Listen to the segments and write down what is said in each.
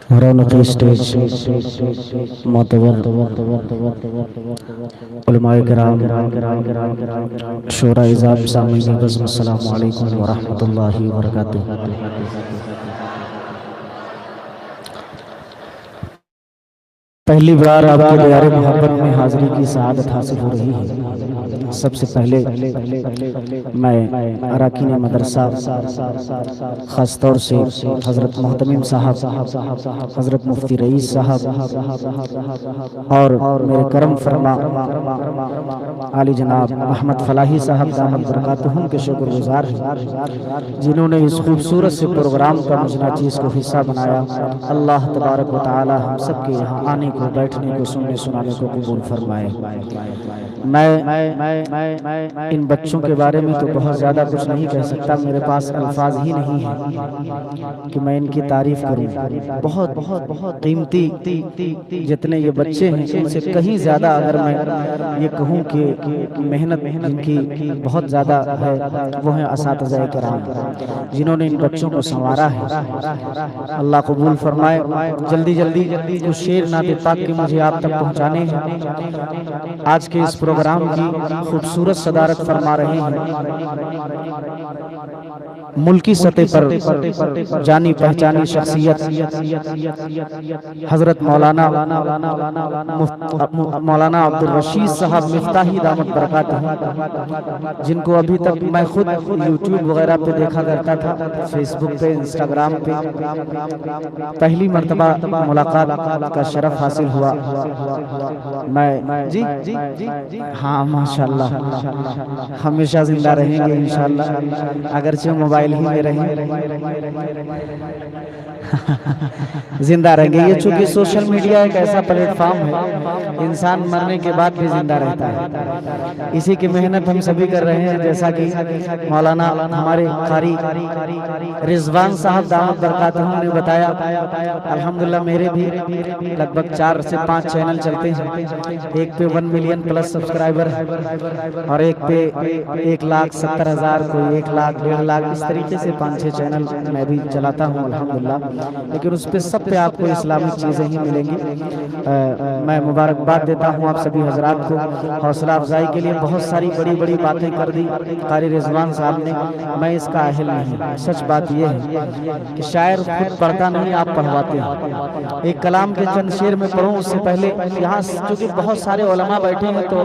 Raunaki stage मोतबर उलमाए किराम शोरा इज़ाम सामीन बज़्म अस्सलामु अलैकुम व रहमतुल्लाहि व बरकातुहू। पहली बार आपके प्यारे मोहब्बत में हाजिरी की सआदत हासिल हो रही है। सबसे पहले मैं अराकीन मदरसा ख़ास तौर से हज़रत मोहतमिम साहब, हज़रत मुफ्ती रईस साहब और मेरे करम फरमा आली जनाब अहमद फलाही साहब दामद बरकातुहुम के शुक्रगुजार हैं, जिन्होंने इस खूबसूरत से प्रोग्राम का मुझ नाचीज़ को हिस्सा बनाया। अल्लाह तबारक व तआला हम सब के यहाँ आने को, बैठने को, सुनने सुनाने को कबूल फरमाए। मैं इन बच्चों के बारे में तो बहुत ज़्यादा कुछ नहीं कह सकता, मेरे पास अल्फाज ही नहीं है कि मैं इनकी तारीफ करूं। बहुत बहुत बहुत कीमती जितने ये बच्चे हैं इनसे कहीं ज़्यादा अगर मैं ये कहूं कि मेहनत इनकी बहुत ज़्यादा है, वो है असातिज़ा किराम जिन्होंने इन बच्चों को संवारा है। अल्लाह कबूल फरमाए। जल्दी जल्दी कुछ शेर नाते पाक के मुझे आप तक पहुंचाने हैं। आज के इस प्रोग्राम की खूबसूरत सदारत फरमा रहे हैं मुल्की सतह पर जानी पहचानी शख्सियत हजरत मौलाना अब्दुल रशीद साहब मिफ्ताही दामत बरकातुहू, जिनको अभी तक मैं खुद यूट्यूब वगैरह पे देखा करता था, फेसबुक पे, इंस्टाग्राम पे। पहली मर्तबा मुलाकात का शरफ हासिल हुआ। मैं जी हाँ माशाल्लाह हमेशा जिंदा रहेंगे इंशाल्लाह, अगरचे मोबाइल ही में रहें जिंदा रहेंगे। ये चूंकि सोशल मीडिया एक ऐसा प्लेटफॉर्म है, इंसान मरने के बाद भी जिंदा रहता है। इसी की मेहनत हम सभी कर रहे हैं, जैसा कि मौलाना हमारे कारी रिजवान साहब दामत बरकातुहू ने बताया। अल्हम्दुलिल्लाह मेरे भी लगभग 4 से 5 चैनल चलते हैं। एक पे 1 मिलियन प्लस सब्सक्राइबर और एक पे 1,70,000, कोई 1 लाख, 1.5 लाख, इस तरीके से 5-6 चैनल मैं भी चलाता हूँ अल्हम्दुलिल्लाह। लेकिन उस पे सब पे आपको इस्लामिक चीज़ें ही मिलेंगी। मैं मुबारकबाद देता हूँ आप सभी हजरात को। हौसला अफजाई के लिए बहुत सारी बड़ी बड़ी बातें कर दी कारी रिजवान साहब ने, मैं इसका अहल नहीं। सच बात यह है कि शायर खुद पढ़ता नहीं, आप पढ़वाते हैं। एक कलाम के चंद शेर में पढ़ूँ उससे पहले, यहाँ चूँकि बहुत सारे उलमा बैठे हैं तो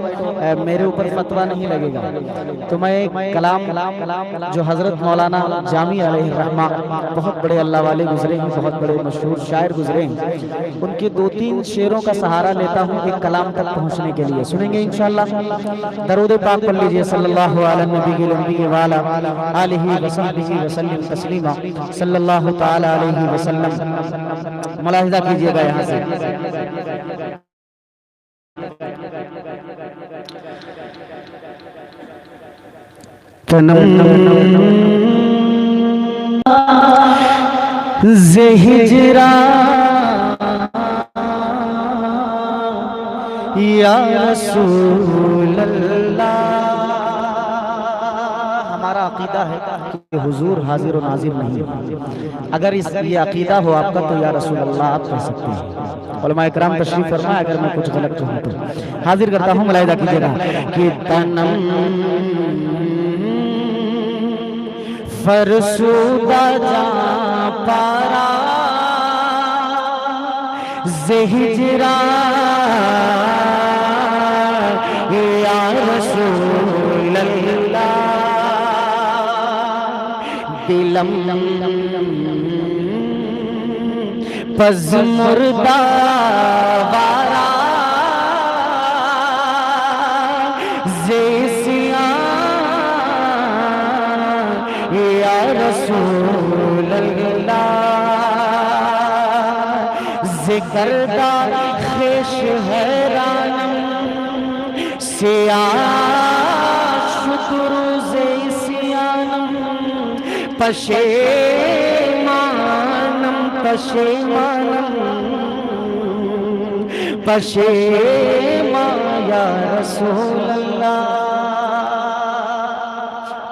मेरे ऊपर फतवा नहीं लगेगा, तो मैं एक कलाम जो हजरत मौलाना जामी अलैहिर्रहमा, बहुत बड़े अल्लाह वाले गुजरे हैं, बहुत बड़े मशहूर शायर गुजरे हैं, उनके 2-3 शेरों का सहारा लेता हूँ एक कलाम तक पहुँचने के लिए। सुनेंगे इंशाअल्लाह। दरूद पाक पढ़ लीजिए सल्लल्लाहु अलैहि नबी व अला आलिहि व सहबिहि व सल्लम तस्लीमा सल्लल्लाहु तआला अलैहि वसल्लम। मुलाहिजा कीजिएगा यहाँ से। ज़हिजरा या रसूल अल्लाह। हमारा अकीदा है कि हुजूर हाजिर और नाजिर नहीं। अगर इस ये अकीदा हो आपका तो या रसूल अल्लाह आप कह सकते हैं। उलमा इकराम तशरीफ फरमा, अगर मैं कुछ गलत कहूँ तो हाजिर करता हूँ। मुलाहिजा कीजिएगा कि तनम फरसूदा जा पारा ज़हिजरा या रसूल अल्लाह। दिलम पज़ मुर्दा वारा ज़ेसिया या रसूल अल्लाह। ज़िकरदा ख़ेश हैरानम सिया शुक्र ज़ेसियानम पशेमानम पशेमानम पशेमा या रसूल अल्लाह।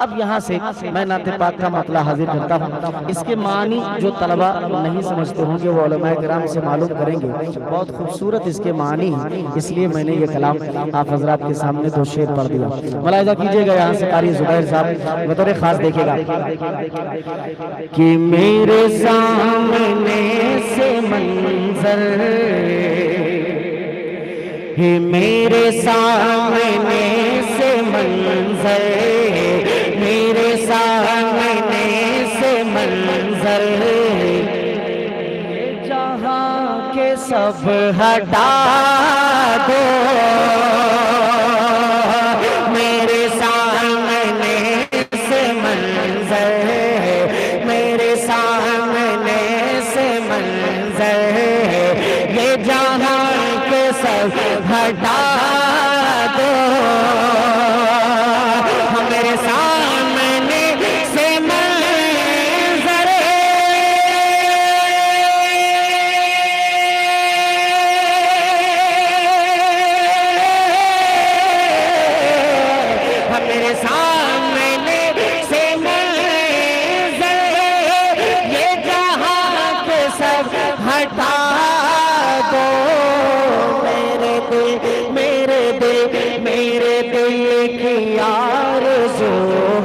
अब यहाँ से मैं नाते पाक का मतला हाजिर करता हूँ। इसके मानी जो तलबा नहीं समझते होंगे वो उलमाए किराम से मालूम करेंगे। बहुत खूबसूरत इसके मानी हैं, इसलिए मैंने ये कलाम आप हजरात के सामने दो शेर पढ़ दिया। मुलाहिजा कीजिएगा, यहाँ से कारी जुबैर साहब बतौर खास देखिएगा कि मेरे सामने से मंजर है, मेरे सामने से मंजर, मेरे सामने से मंजर, जहाँ के सब हटा दो, मेरे सामने से मंजर, मेरे सामने से मंजर, ये जहाँ के सब हटा दो, मेरे सामने से मंजर, मेरे सामने से मंजर, ये जहाँ के सब हटा दो, मेरे दिल की आरज़ू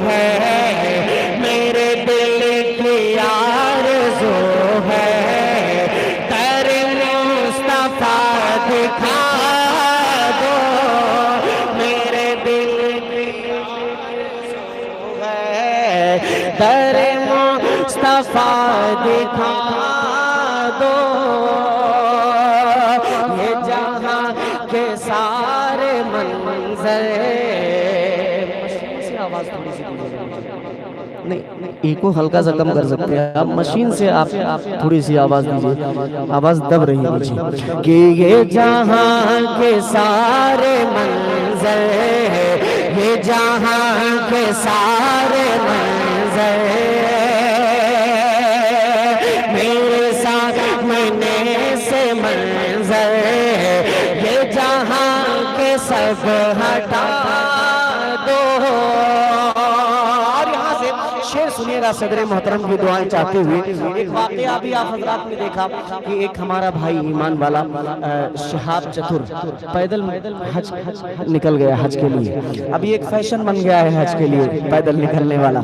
है, मेरे दिल की आरज़ू है, दर मुस्तफा दिखा दो, मेरे दिल की आरज़ू है, दर मुस्तफा दिखा दो, ये जहाँ के सारे मंजर। मशीन से आवाज थोड़ी सी नहीं, ईको हल्का सा कम कर सकते हैं आप, मशीन से आप थोड़ी सी आवाज दीजिए, आवाज दब रही है मुझे कि ये जहाँ के सारे मंजर, ये जहाँ के सारे मंजर, मेरे सामने से मंजर, ये जहाँ के सब हटा दो। और यहाँ से शेर सुनिएगा सदर मोहतरम की दुआएं चाहते हुए। एक वाकया भी आप हजरात ने देखा कि एक हमारा भाई ईमान वाला शहाब चतुर पैदल हज निकल गया हज के लिए। अभी एक फैशन बन गया है हज के लिए पैदल निकलने वाला,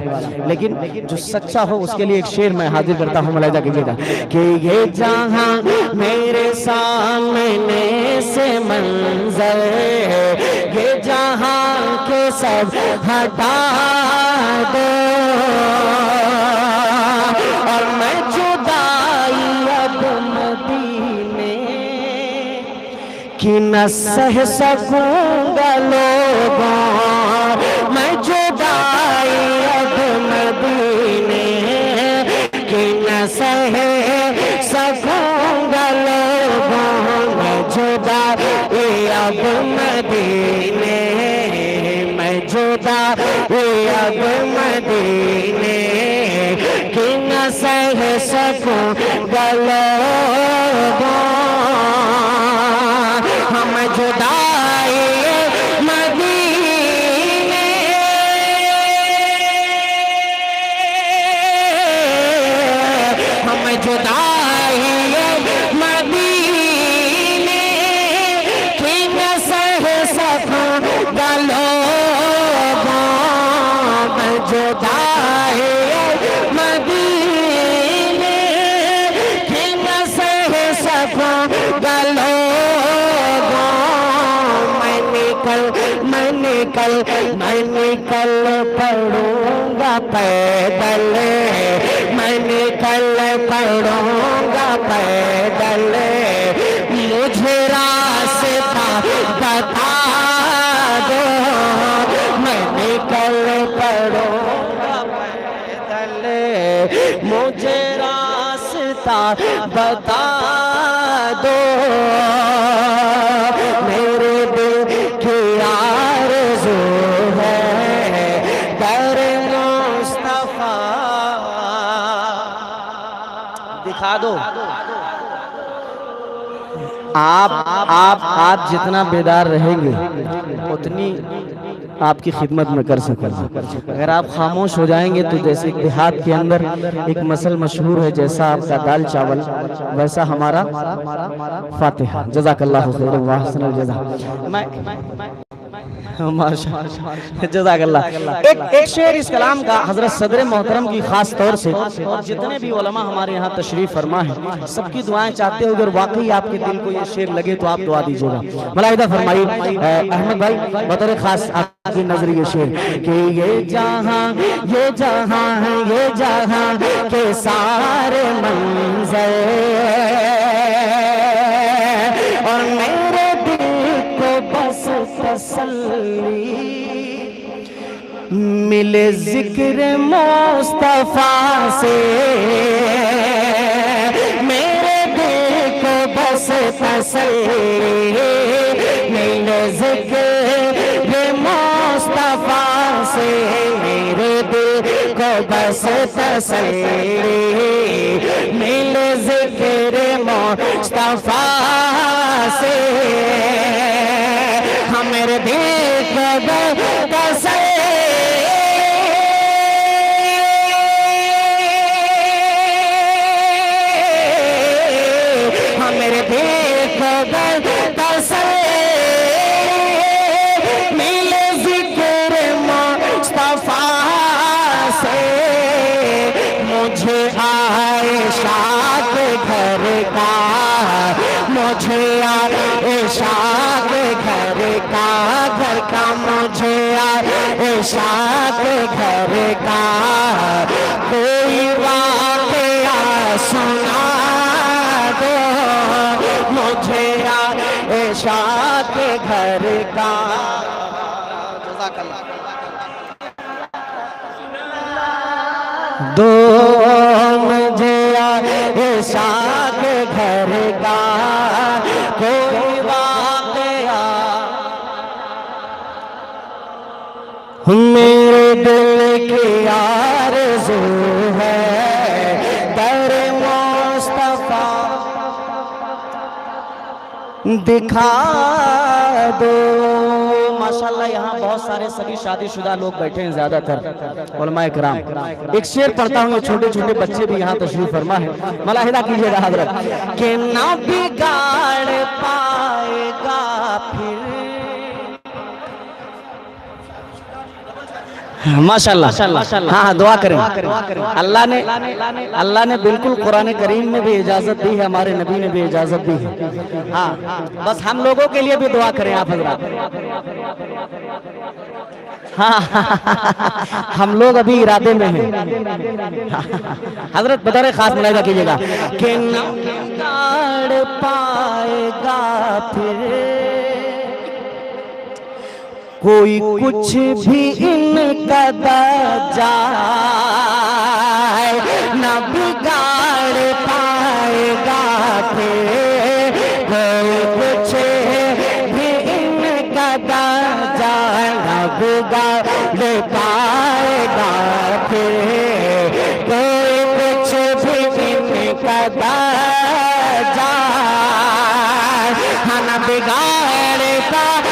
लेकिन जो सच्चा हो उसके लिए एक शेर मैं हाजिर करता हूँ, मुलाहिजा कीजिएगा कि ये जहाँ मेरे सामने से मंजर, ये जहाँ के सब हटा दो, और मैं जुदाई अब मदीने कि न सह सकूंगा लोगों, मैं जुदाई अब मदीने कि न सह सकूंगा लोगों, मैं जुदाई अब मदीने, मैं जुदाई अब मदीने कि न सह सकूंगा लोगों, हम जुदाई मदीने, हम जुदाई मदीने कि न सह सकूंगा लोगों, मैं जुदाई मदीने कि न सह सकूंगा लोगों, मैं निकल पड़ूंगा पैदल, मैं निकल पड़ूंगा पैदल, मुझे रास्ता बता दो, मैं निकल पड़ूंगा पैदल, मुझे रास्ता बता दो, मेरे दिल की आरज़ू है, दर मुस्तफा दिखा दो। आप जितना बेदार रहेंगे उतनी आपकी खिदमत में कर सकूँ। अगर आप खामोश हो जाएंगे तो जैसे एक देहात के अंदर एक मसल मशहूर है, जैसा आपका दाल चावल वैसा हमारा फातिहा। जज़ाकल्लाहु खैरन व अहसनल जज़ा। जज़ाकल्लाह। एक शेर इस कलाम का हजरत सदर मोहतरम की खास तौर से, और जितने भी उलमा हमारे यहाँ तशरीफ फरमा है सबकी दुआएं चाहते हो। अगर वाकई आपके दिल को ये शेर लगे तो आप दुआ दीजिएगा। मलाइदा फरमाइए अहमद भाई बतौर खास आपकी नजर ये शेर कि ये जहां है ये जहां के सारे मंजर, और मेरे दिल को बस तसल्ली मिले जिक्र मुस्तफा से, मेरे दिल को बस तसल्ली मिले जिक्र मुस्तफा से, मेरे दिल को बस तसल्ली मिले जिक्र मुस्तफा से, हम मेरे दिल को बस शाद घर का कोई वाक़या सुना दो मुझे, शाद घर का। दो मुझे शाद घर का कोई वाक़या, मेरे दिल की आरज़ू है दर मुस्तफा दिखा दो। माशाल्लाह यहाँ बहुत सारे सभी शादीशुदा लोग बैठे हैं, ज्यादातर उलमाए किराम। एक शेर पढ़ता हूँ, छोटे छोटे बच्चे भी यहाँ तशरीफ फरमा है, मलाहिदा कीजिएगा हजरत कि ना बिगाड़ पाएगा फिर। माशाल्लाह। हाँ दुआ करें। अल्लाह ने बिल्कुल कुरान करीम में भी इजाजत दी है, हमारे नबी ने भी इजाजत दी है। हाँ बस हम लोगों के लिए भी दुआ करें आप हजरात। हाँ हम लोग अभी इरादे में हैं। हजरत बतौर खास मुलाहिजा कीजिएगा कि न बिगाड़ पाएगा फिर कोई कुछ भी इनका जाए, न बिगाड़ पाएगा फिर कोई कुछ भी इनका जाए, न बिगाड़ पाएगा फिर कोई कुछ भी इनका जाए, न बिगाड़ पाएगा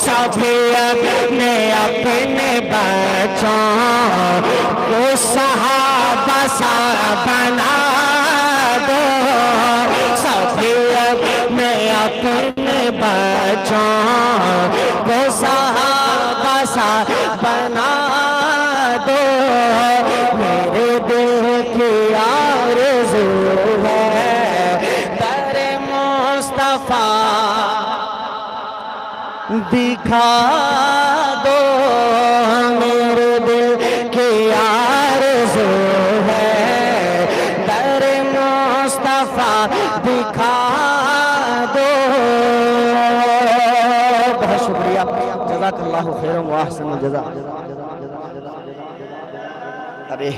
सभी अपने बच्चों को सहाबा सा बना दो, सभी अपने बच्चों को सहाबा सा बना दो, मेरे दिल की आरज़ू है दर मुस्तफा दिखा दो, मेरे दिल की आरज़ू है दर मुस्तफा दिखा दो। बहुत शुक्रिया, जज़ाकल्लाहु खैरन व अहसनुल जज़ा। अरे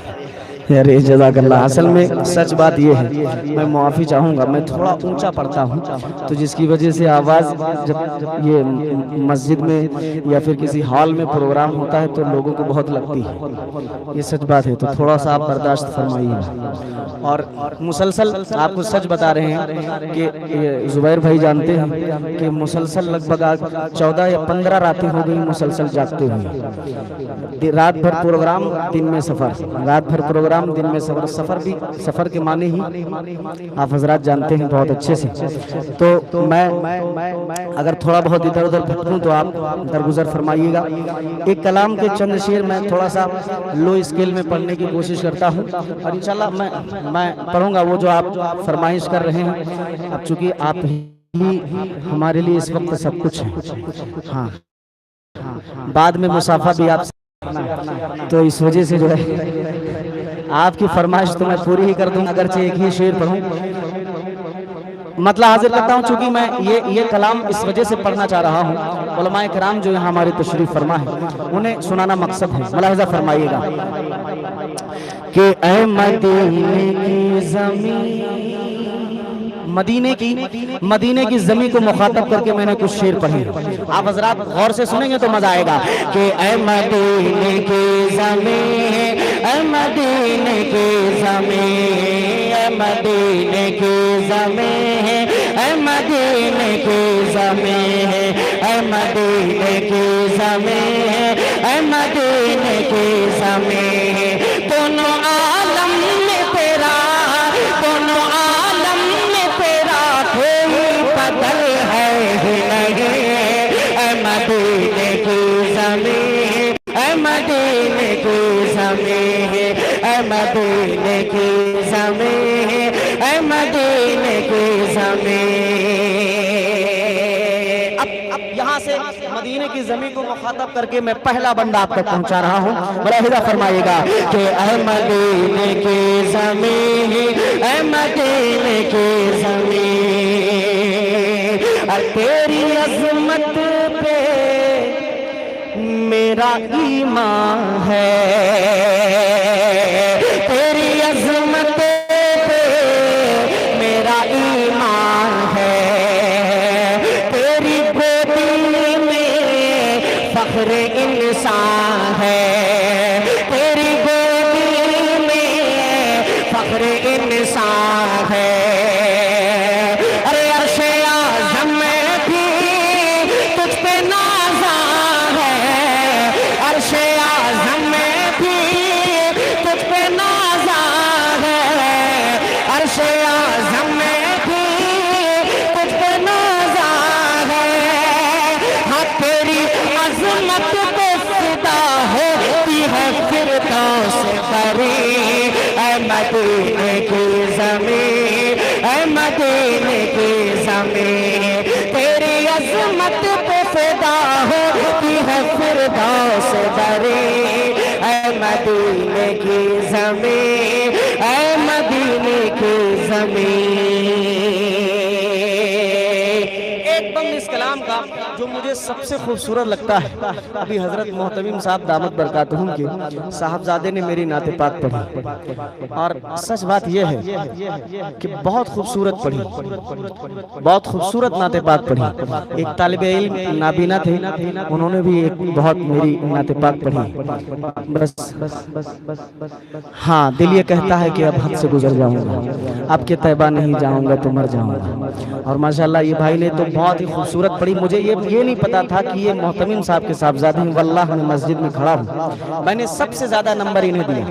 अरे जज़ाकल्लाह। असल में सच बात ये है, मैं मुआफ़ी चाहूँगा, मैं थोड़ा ऊंचा पढ़ता हूँ, तो जिसकी वजह से आवाज़ जब ये मस्जिद में या फिर किसी हॉल में प्रोग्राम होता है तो लोगों को बहुत लगती है, ये सच बात है। तो थोड़ा सा आप बर्दाश्त फरमाइए। और मुसलसल आपको सच बता रहे हैं कि जुबैर भाई जानते हैं कि मुसलसल लगभग 14 या 15 रातें हो गई मुसलसल जागते हुए। रात भर प्रोग्राम, दिन में सफ़र, रात भर प्रोग्राम, दिन में सफ़र। सफ़र भी, सफ़र के माने ही आप हजरात जानते हैं बहुत अच्छे से। तो मैं अगर थोड़ा बहुत इधर उधर भटकूं तो आप दरगुजर फरमाइएगा। एक कलाम के चंद शेर मैं थोड़ा सा लो स्केल में पढ़ने की कोशिश करता हूं, और इंशाल्लाह मैं पढ़ूंगा वो जो आप फरमाइश कर रहे हैं। अब चूंकि आप ही हमारे लिए इस वक्त सब कुछ है, हाँ, बाद में मुसाफा भी आप, तो इस वजह से जो है आपकी फरमाइश तो मैं पूरी ही कर दूं, अगरचे एक ही शेर पढ़ूं। मतलब हाजिर करता हूं, चूंकि मैं ये कलाम इस वजह से पढ़ना चाह रहा हूं, उलमाए किराम जो यहाँ हमारे तशरीफ फरमा है उन्हें सुनाना मकसद है। मुलाहिजा फरमाइएगा कि ऐ मदीने की ज़मीं, मदीने की ज़मीं को मुखातब करके मैंने कुछ शेर पढ़े। आप हजरात गौर से सुनेंगे तो मजा आएगा कि ऐ मदीने की ज़मीं, ऐ मदीने की ज़मीं, ऐ मदीने की ज़मीं, ऐ मदीने की ज़मीं, ऐ मदीने की ज़मीं, ऐ मदीने की ज़मीं। दोनों आलम में तेरा, दोनों आलम में तेरा कोई बदल है ही नहीं। ऐ मदीने की ज़मीं, ऐ मदीने की ज़मीं, ऐ मदीने की ज़मीं, ऐ मदीने की ज़मीं। अब यहाँ से मदीने की ज़मीन को मुखातब करके मैं पहला बंदा आप तक पहुँचा रहा हूँ। मुलाहिजा फरमाइएगा कि ऐ मदीने की ज़मीन, ऐ मदीने की ज़मीन, तेरी अज़मत पे मेरा ईमान है, तेरी अज़मत पे मेरा ईमान है, तेरी गोदी में फख्र इंसान है, तेरी गोदी में फख्र इंसान है। अरे अर्शे आज़म में भी तुझ पे नाज़ा है, अर्शे आज़म में भी तुझ पे नाज़ा है, अर्शे आज़म में भी तुझ पे नाज़ा है। हाँ तेरी अज़मत पे फिदा होती है फिरदौस बरी। ऐ मदीने की ज़मीं, ऐ मदीने की ज़मीं, तेरी अज़मत पे फिदा होती है फिरदौस बरी। ऐ मदीने की ज़मीं, ऐ मदीने की ज़मीं। एक बंद इस कलाम का जो मुझे सबसे खूबसूरत लगता है, अभी हजरत मोहतमिम साहब दामत बरकातहुम के साहबजादे ने मेरी नाते पाक पढ़ी, और सच बात यह है कि बहुत खूबसूरत पढ़ी, बहुत खूबसूरत नाते पाक पढ़ी। एक तालिबे इल्म नाबीना थे, उन्होंने भी एक बहुत मेरी नाते पाक पढ़ी। बस हाँ, दिल ये कहता है कि अब हद से गुजर जाऊंगा, आपके तैबा नहीं जाऊंगा तो मर जाऊंगा। और माशाल्लाह ये भाई ने तो बहुत ही खूबसूरत पढ़ी। मुझे ये नहीं पता था कि ये मोहतमिम साहब के साहबजादे हैं। वल्लाह मैं मस्जिद में खड़ा हूँ, मैंने सबसे ज्यादा नंबर इन्हें दिया,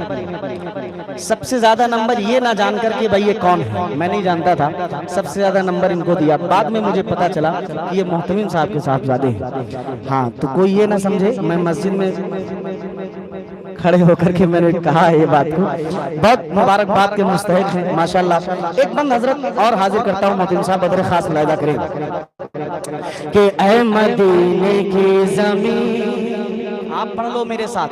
सबसे ज्यादा नंबर ये ना जानकर के भाई ये कौन है, मैं नहीं जानता था, सबसे ज्यादा नंबर इनको दिया। बाद में मुझे पता चला कि ये मोहतमिम साहब के साहबजादे हैं। हाँ, तो कोई ये ना समझे मैं मस्जिद में खड़े होकर के मैंने कहा है ये बात को, बहुत मुबारकबाद के मुस्तहिक हैं माशाल्लाह। एक बंद हजरत और हाजिर करता हूँ, मोहतमिम साहब बदर खास मुलाहिजा करें कि ऐ मदीने की ज़मीन। आप पढ़ लो मेरे साथ,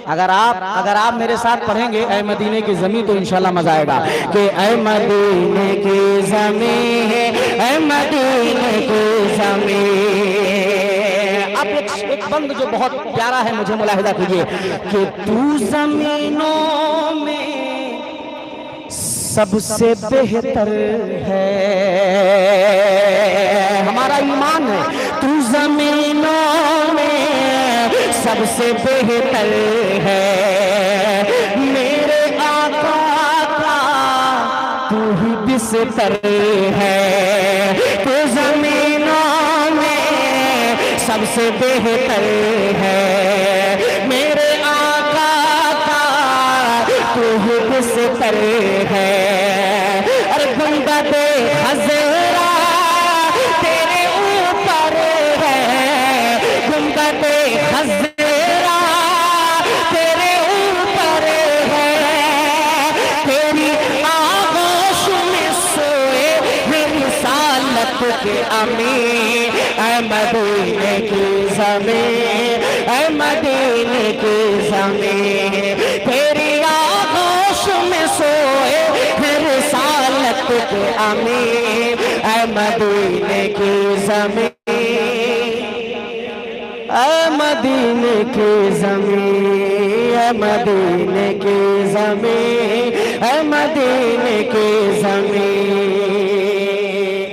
अगर आप मेरे साथ पढ़ेंगे ऐ मदीने की ज़मीन तो इंशाल्लाह मजा आएगा कि ऐ मदीने की ज़मीन, ऐ मदीने की ज़मीन। अब एक एक बंद जो बहुत प्यारा है, मुझे मुलाहिजा कीजिए कि तू ज़मीनों में सबसे बेहतर है, हमारा ईमान है, तू ज़मीनों में सबसे बेहतर है, मेरे आका का तू ही बिस्तर है, तू ज़मीनों में सबसे बेहतर है, मेरे आका का तू ही बिस्तर है। अरे गुंबदे खज़रा तेरे ऊपर है, गुंबदे खज़रा तेरे ऊपर है, तेरी आगोश में सोए मेरी सालत के अमीर, ऐ मदीने की ज़मीन, ऐ मदीने की ज़मीन, तेरी आगोश में सोए मेरी सालत के अमीर, ऐ मदीने की ज़मीन, ऐ मदीने की ज़मीन, ऐ मदीने की ज़मीन, ऐ मदीने की ज़मीन।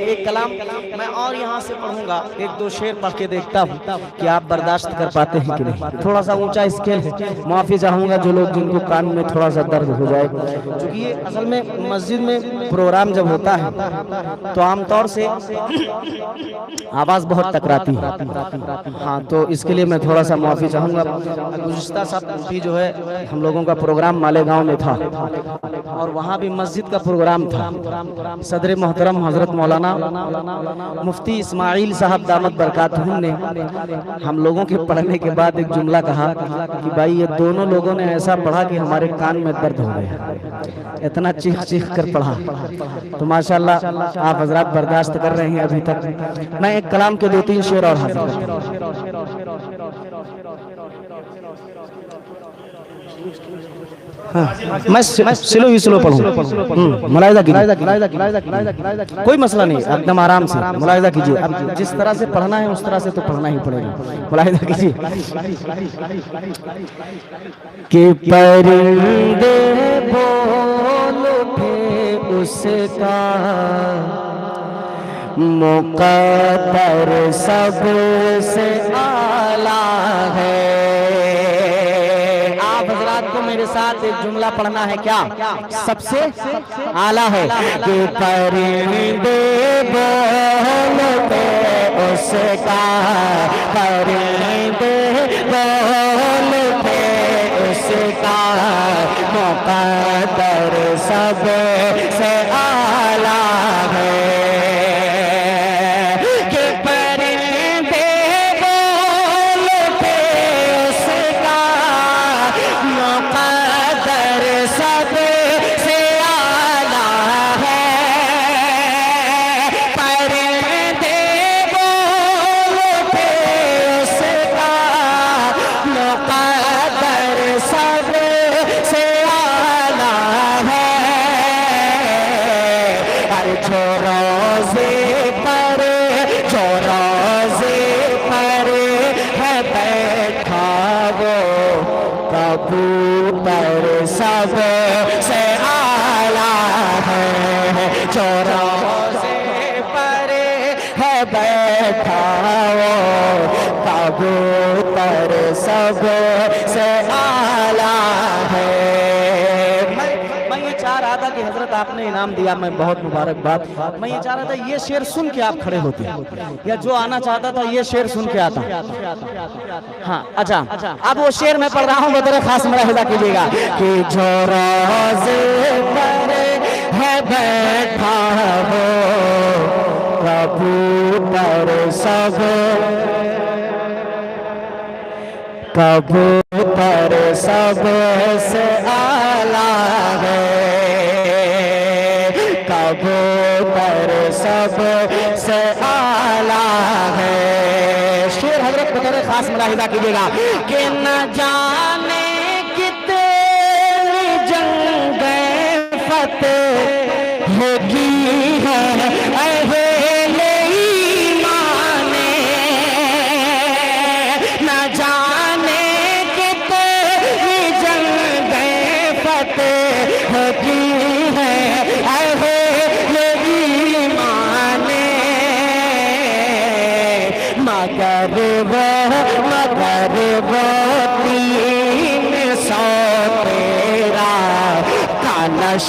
एक कलाम मैं और यहाँ से पढ़ूंगा, एक दो शेर पढ़ के देखता हूँ कि आप बर्दाश्त कर पाते हैं कि नहीं। थोड़ा सा ऊंचा स्केल है, माफी चाहूंगा जो लोग जिनको कान में थोड़ा सा दर्द हो जाए, क्योंकि ये असल में मस्जिद में प्रोग्राम जब होता है तो आमतौर से आवाज बहुत टकराती है। हाँ, तो इसके लिए मैं थोड़ा सा माफी चाहूंगा। गुज़िश्ता साहब भी जो है हम लोगों का प्रोग्राम मालेगांव में था और वहाँ भी मस्जिद का प्रोग्राम था। सदर मोहतरम हजरत मौलाना मुफ्ती इस्माइल साहब दामत बरकातहुम ने हम लोगों के पढ़ने के बाद एक जुमला कहा कि भाई ये दोनों लोगों ने ऐसा पढ़ा कि हमारे कान में दर्द हो गया, इतना चीख चीख कर पढ़ा। तो माशाल्लाह आप हजरात बर्दाश्त कर रहे हैं अभी तक। मैं एक कलाम के दो तीन शेर और हाजिर करता हूं। हाँ, मैं स्लो ही स्लो पढ़ूं, मुलाहिजा कीजिए, कोई मसला नहीं, एकदम आराम से मुलाहिजा कीजिए। अब जिस तरह से पढ़ना है उस तरह से तो पढ़ना ही पड़ेगा, मुलाहिजा कीजिए। कि परिंदे बोल उठे उसका मुक़द्दर सबसे आला है। को मेरे साथ एक जुमला पढ़ना है, क्या सबसे आला है कि परिंदे बोलते उसका, परिंदे बोलते उसका मुक़द्दर सबसे आला है। कबूतर सबसे आला है, चौराहे परे है बैठा वो कबूतर सबसे आला है। मैं ये चाह रहा था कि हजरत आपने इनाम दिया, मैं बहुत मुबारकबाद। मैं ये चाह रहा था ये शेर सुन के आप खड़े होते, या जो आना चाहता था ये शेर सुन के आता। हाँ अच्छा, अब वो शेर मैं पढ़ रहा हूँ, बतौर खास मुलाहिजा कीजिएगा कि जो रोज़े पर है बैठा हो कबूतर सब, कबूतर सबसे आला है, कबूतर सबसे आला है। शेर हजरत बतौर खास मुलाहिजा कीजिएगा कि न जाने कितनी जंगें फतेह की है अहले ईमान ने, न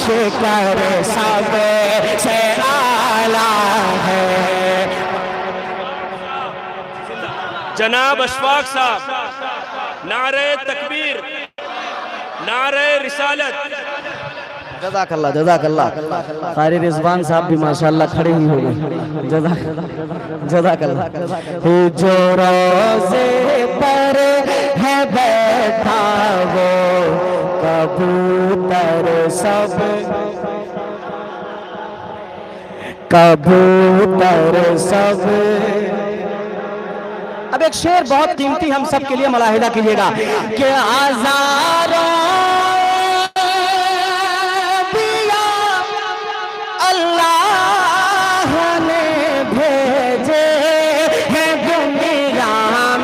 लश्कर सब से आला है। जनाब अशफाक साहब, नारे तकबीर, नारे रिसालत। जज़ाकल्लाह जज़ाकल्लाह। कारी रिजवान साहब भी माशाल्लाह खड़े ही हो गए। जज़ाकल्लाह। जो रोज़े पर है बैठा वो कबूतर सब, कबूतर सब। अब एक शेर बहुत कीमती हम सब के लिए मुलाहिदा कीजिएगा कि हजारों दिया अल्लाह ने भेजे हैं दुनिया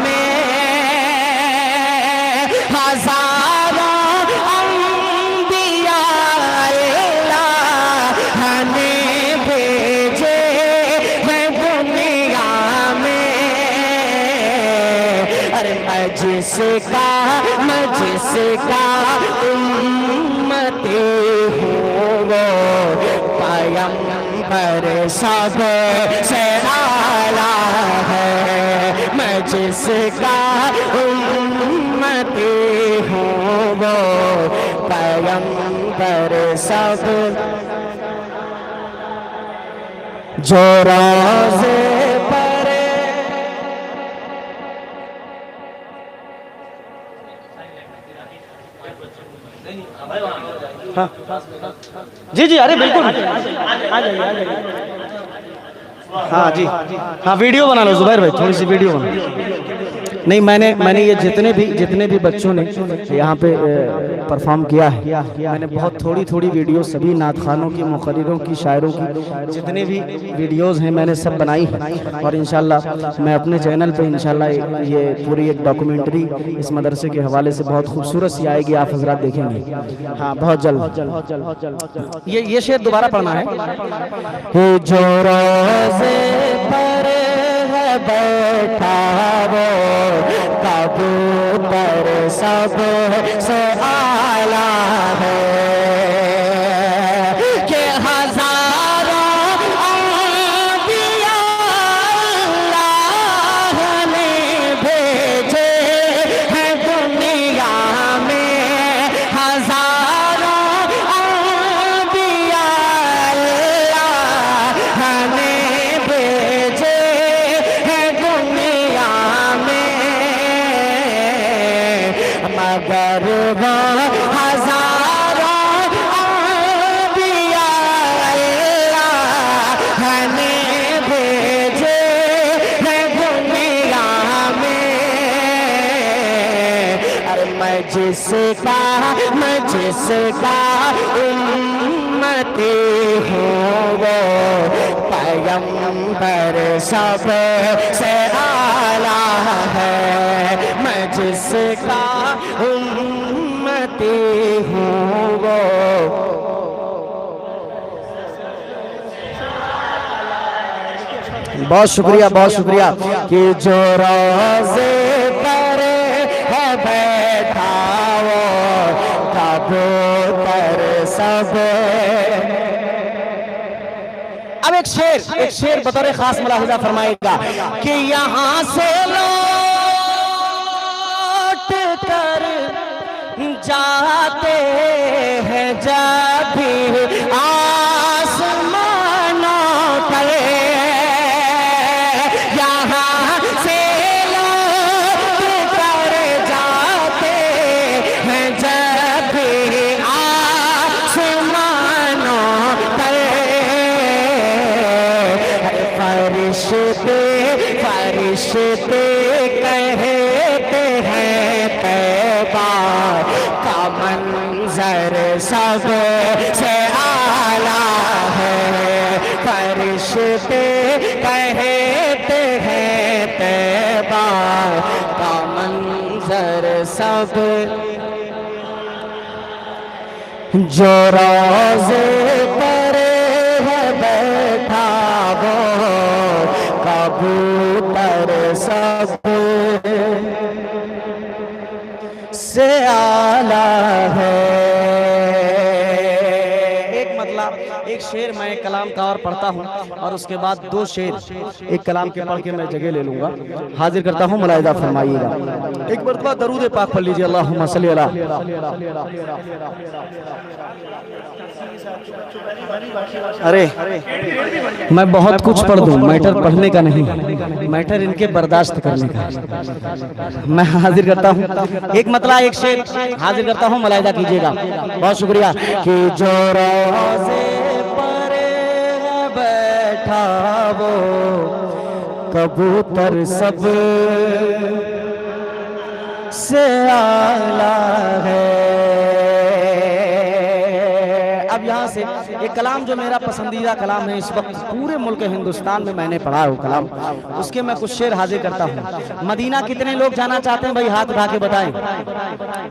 में, हजारों अंबिया अल्लाह ने भेजे हैं दुनिया में। अरे मैं जिसका उम्मती हूँ वो पैगंबर सब से आला है। मैं जिसका उम्मती हूँ वो पैगंबर सब, जो रोज़े पर। हाँ जी जी, अरे बिल्कुल आ जाइए आ जाइए। हाँ जी हाँ, वीडियो बना लो जुबैर भाई, थोड़ी सी वीडियो बना। नहीं, मैंने ये जितने भी बच्चों ने यहाँ पे परफॉर्म किया है, मैंने बहुत थोड़ी वीडियो सभी नात खानों की, मुक़र्रिरों की, शायरों की, जितने भी वीडियोस हैं मैंने सब बनाई है। और इंशाल्लाह मैं अपने चैनल पे इंशाल्लाह ये पूरी एक डॉक्यूमेंट्री इस मदरसे के हवाले से बहुत खूबसूरत सी आएगी, आप हजरात देखेंगे। हाँ बहुत जल्द। ये शेर दोबारा पढ़ना है। जो रोज़े पर है बैठा वो कबूतर सब से आला है, कि हजारों अंबिया अल्लाह ने भेजे हैं दुनिया में, हजारों अंबिया अल्लाह ने भेजे हैं दुनिया में। मगर वो हजारों अंबिया अल्लाह ने भेजे हैं दुनिया में। अरे मैं जिसका उम्मती हूँ वो पैगंबर सब से आला है। मैं जिसका उम्मती हूँ वो। बहुत शुक्रिया कि जो रोज़े पर है बैठा वो कबूतर सब। अब एक शेर बतौर खास मुलाहिजा फरमाएगा कि यहाँ से लौट कर जाते हैं जब भी आसमानों पर, यहाँ से लौट कर जाते हैं जब भी आसमानों पर। फरिश्ते कहते हैं तैबा का मंजर सब से आला है। फरिश्ते कहते हैं तैबा का मंजर सब, जो रोज़े पर है बैठा वो कबूतर सब से आला है। शेर मैं एक कलाम का और पढ़ता हूँ और उसके बाद 2 शेर एक कलाम के पढ़ के मैं जगह ले लूंगा। हाजिर करता हूँ, मुलाहिजा फरमाइएगा। एक मरतबा दरूद पाक पढ़ लीजिए, अल्लाहुम्मा सल्ली अला। अरे मैं बहुत कुछ पढ़ दूं, मैटर पढ़ने का नहीं, मैटर इनके बर्दाश्त करने का। मैं हाजिर करता हूँ एक मतला एक शेर हाजिर करता हूँ, मुलाहिजा कीजिएगा। बहुत शुक्रिया। कि जो रोज़े पर बैठा वो कबूतर सब से आला है। अब यहाँ से एक कलाम जो मेरा पसंदीदा कलाम है इस वक्त पूरे मुल्क हिंदुस्तान में, मैंने पढ़ा है वो कलाम, उसके मैं कुछ शेर हाजिर करता हूँ। मदीना कितने लोग जाना चाहते हैं भाई, हाथ उठा के बताएं।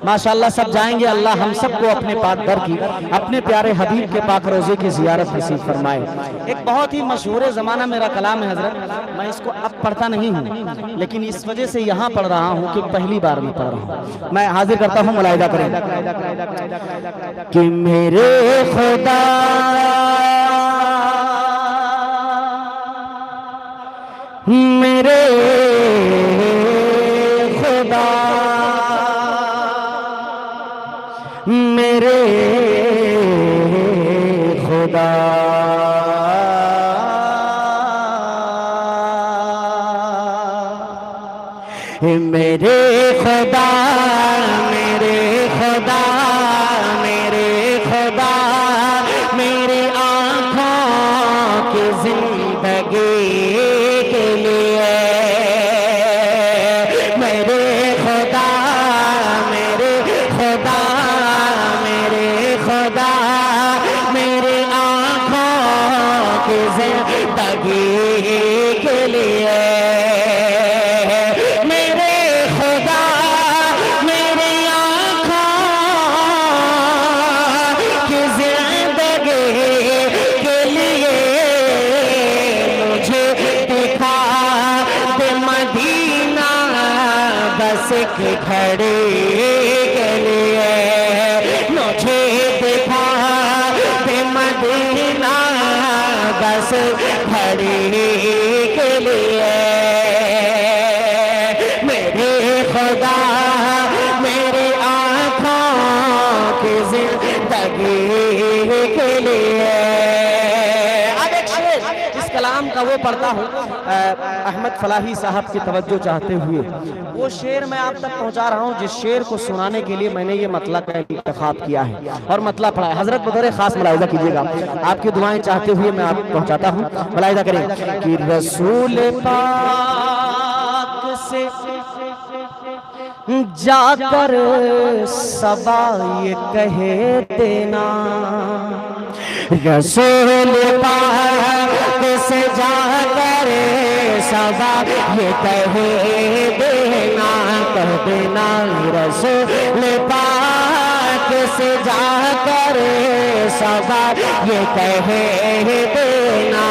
माशाअल्लाह सब जाएंगे। अल्लाह हम सबको अपने पाक दर की, अपने प्यारे हबीब के पाक रोजे की जियारत नसीब फरमाए। एक बहुत ही मशहूर ज़माना मेरा कलाम है हजरत, मैं इसको अब पढ़ता नहीं हूँ, लेकिन इस वजह से यहाँ पढ़ रहा हूँ कि पहली बार मैं पढ़ रहा हूँ। मैं हाजिर करता हूँ, मुलाहिजा करें। कि मेरे खुदा मेरे खुदा मेरे खुदा मेरे खुदा मेरे खुदा मेरे खुदा मेरी आँखों की जिंदगी के लिए मेरे खुदा मेरे खुदा मेरे खुदा मेरी आँखों की जिंदगी के लिए के खड़े के लिए मुझे दिखा दे मदीना बस खड़े के लिए मेरे खुदा मेरे आँखों की जिंदगी के लिए। अब एक शेर इस कलाम का वो पढ़ता हूँ, अहमद फलाही साहब की तवज्जो चाहते हुए वो शेर मैं आप तक पहुंचा रहा हूं, जिस शेर को सुनाने के लिए मैंने ये मतला का इंतखाब किया है और मतला पढ़ा है। हजरत बतौर खास मुलाहिजा कीजिएगा, आपकी दुआएं चाहते हुए मैं आप पहुंचाता हूं, मुलाहिजा करें। कि रसूल पाक से जाकर सबा ये कहे देना, रसूल पाक से जाकर सबा ये कहे देना, कह देना रसूल पाक से जाकर सबा ये कहे देना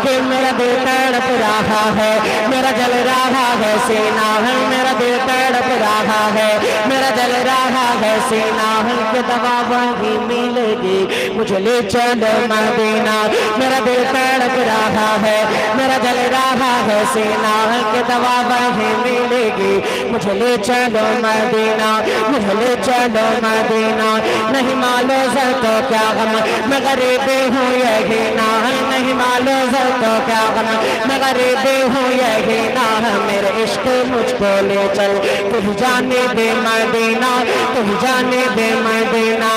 कि मेरा दिल तड़प रहा है, मेरा जल रहा है सीना, मेरा दिल तड़प रहा है, मेरा जल रहा है सीना, कि दवा वही मिलेगी मुझे ले चलो मदीना, मेरा दिल तड़प रहा है, मेरा जल रहा है सीना, कि दवा वही मिलेगी मुझे ले चलो मदीना, मुझे ले चलो मदीना। नहीं मालूम तो क्या गम मैं गरीबी हूँ यही ना, नहीं मालूम तो क्या गम मैं गरीबी हूँ यही ना, मेरे इश्क मुझको ले चल तुझ जाने दे मदीना, तुझ जाने दे मदीना।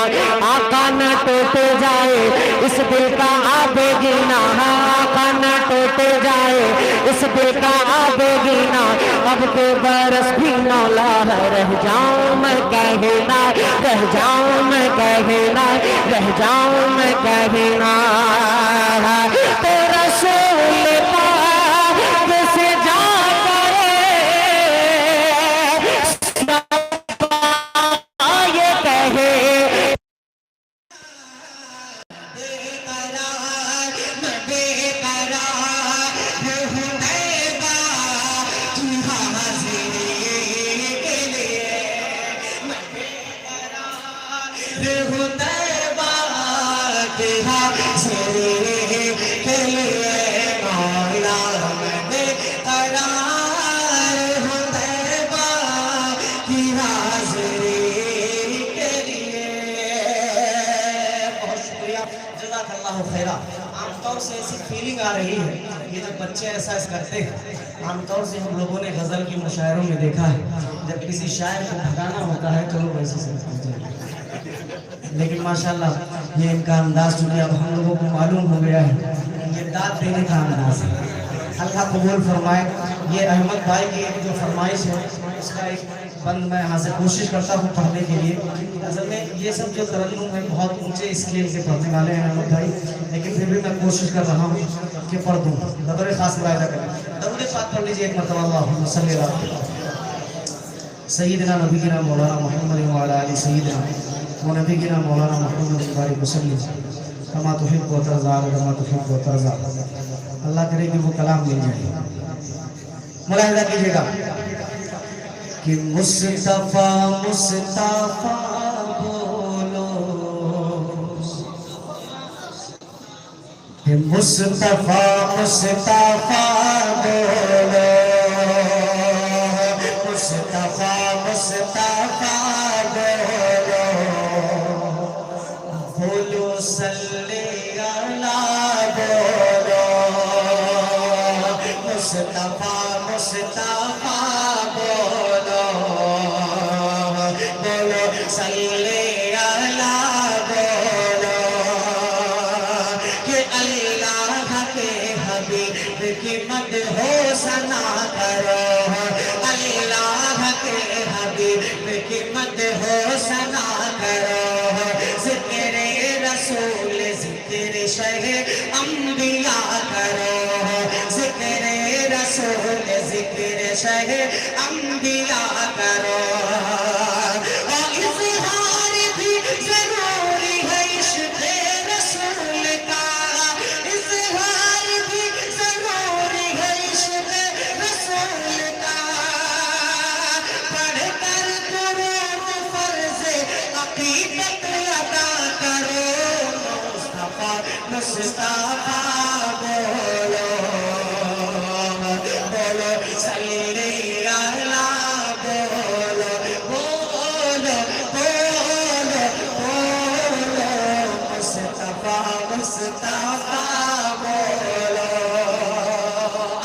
आका न टूट जाए इस दिल का आबेगीना, आका न टूट जाए इस दिल का आबेगीना, अब के बरस भी नौला रह जाऊं मैं कहना, रह जाऊं मैं कहना, रह जाऊं मैं कहना। तो रसूल पाक से जाकर ये कहे बच्चे ऐसा करते हैं। आमतौर से हम लोगों ने गज़ल की मुशायरों में देखा है, जब किसी शायर को भगाना होता है तो लोग ऐसे करते हैं। लेकिन माशाल्लाह ये इनका अंदाज चूँकि अब हम लोगों को मालूम हो गया है, ये दाद देने का अंदाज है। अल्लाह कबूल फरमाए। ये अहमद भाई की एक जो फरमाइश है उसका एक बंद मैं यहाँ से कोशिश करता हूँ पढ़ने के लिए। असल में ये सब जो तरन्नुम है बहुत ऊंचे स्केल के पढ़ने वाले हैं अहमद भाई, लेकिन फिर भी मैं कोशिश कर रहा हूँ कि पढ़ दूँ। बतौर खास मुलाहिदा करें, दरूद पाक पढ़ लीजिए एक मरतबा, अल्लाहुम्मा सल्ली अला सय्यिदिना नबीना मौलाना मुहम्मद व अला आलि सय्यिदिना व नबीना मौलाना मुहम्मद बारिक वसल्लम कमा तुहिब्बु व तर्ज़ा कमा तुहिब्बु व तर्ज़ा। अल्लाह करे कि वो कलाम मिल जाए। मुलाहिदा कीजिएगा कि मुस्तफा मुस्तफा बोलो, हे मुस्तफा मुस्तफा बोलो, मुस्तफा मुस्तफा बोलो, बोलो सल्ले अला बोलो, मुस्तफा मुस्तफा बोलो, बोलो सल्ले अला बोलो, कि अल्लाह के हबीब की मदहो सना करो, अल्लाह के हबीब की मदहो सना करो, ज़िक्र रसूल ज़िक्र शहे अंबिया करो, ज़िक्र रसूल ज़िक्र शहे अंबिया करो। और इज़हार भी ज़रूरी है इश्क़ रसूल का, इज़हार भी ज़रूरी है इश्क़ रसूल का, पढ़कर दुरूद फ़र्ज़ अक़ीदत अदा करो, मुस्तफा मुस्तफा बोलो, बोलो सल्ले अला बोलो, बोलो बोलो बोलो, मुस्तफा मुस्तफा बोलो।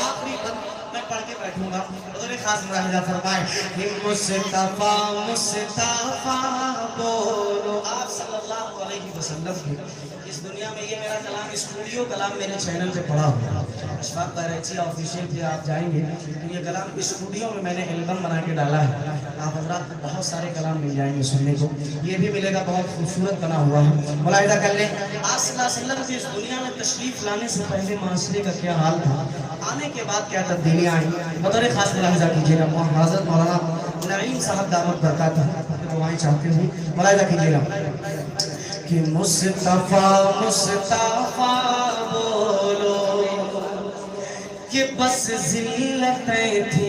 आखिरी बंद मैं पढ़ के बैठूंगा, बतौर खास मुलाहिदा फरमाए कि मुस्तफा मुस्तफा बोलो। आप सल्लल्लाहु अलैहि वसल्लम की इस दुनिया में ये मेरा कलाम स्टूडियो कलाम मेरे चैनल पे पड़ा हुआ है। अशफाक बैरची ऑफिशियल पे आप जाएंगे तो ये कलाम स्टूडियो में मैंने एल्बम बना के डाला है। आप हज़रात को बहुत सारे कलाम मिल जाएंगे सुनने को, ये भी मिलेगा, बहुत खूबसूरत बना हुआ है। मुलाहिदा कर लें, आप सल्लल्लाहु अलैहि वसल्लम की इस दुनिया में तशरीफ लाने से पहले माशरे का क्या हाल था, आने के बाद क्या तब्दीलियाँ आई, बतौर खास मुलाहिदा कीजिएगा। हज़रत मौलाना नईम साहब दामत बरकातहू दुआएं चाहते हैं, मुलाहिदा कीजिएगा कि मुस्तफा मुस्तफा बोलो, कि बस जिल्लतें थी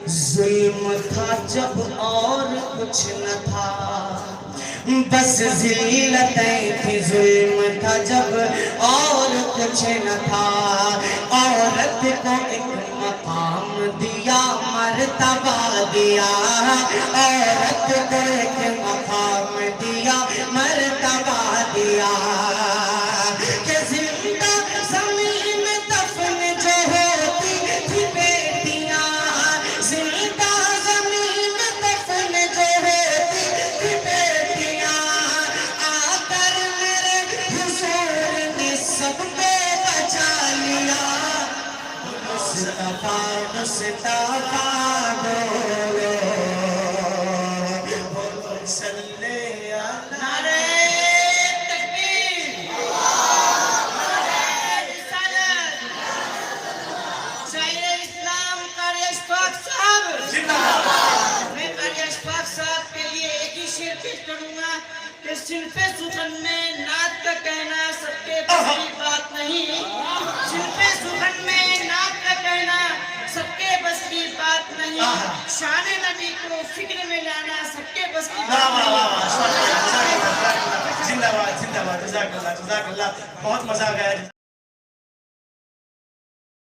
जुल्म था जब और कुछ न था, बस जिल्लतें थी जुल्म था जब और कुछ न था, औरत को एक मकाम दिया मर्तबा दिया, औरत को एक मकाम दिया मर्तबा दिया, कि जिंदा ज़मीन में दफन जो होती थी बेटियां, जिंदा ज़मीन में दफन जो होती थी बेटियां, आकर मेरे हुजूर ने सबको बचा लिया, मुस्तफा मुस्तफा बोलो, सल्ले नारे तकबीर, नारे रिसालत, शायर इस्लाम कारी अशफाक साहब जिंदाबाद। मैं कारी अशफाक साहब के लिए एक ही शेर पेश करूंगा कि सिर्फ़े सुखन में नात का कहना सबके बस की बात नहीं, सिर्फ़े सुखन में नात का कहना सबके बस की बात नहीं, शान नबी को फिक्र में लाना सबके बस की बात नहीं। जिंदाबाद जिंदाबाद, जज़ाकल्लाह जज़ाकल्लाह, बहुत मजा आ गया।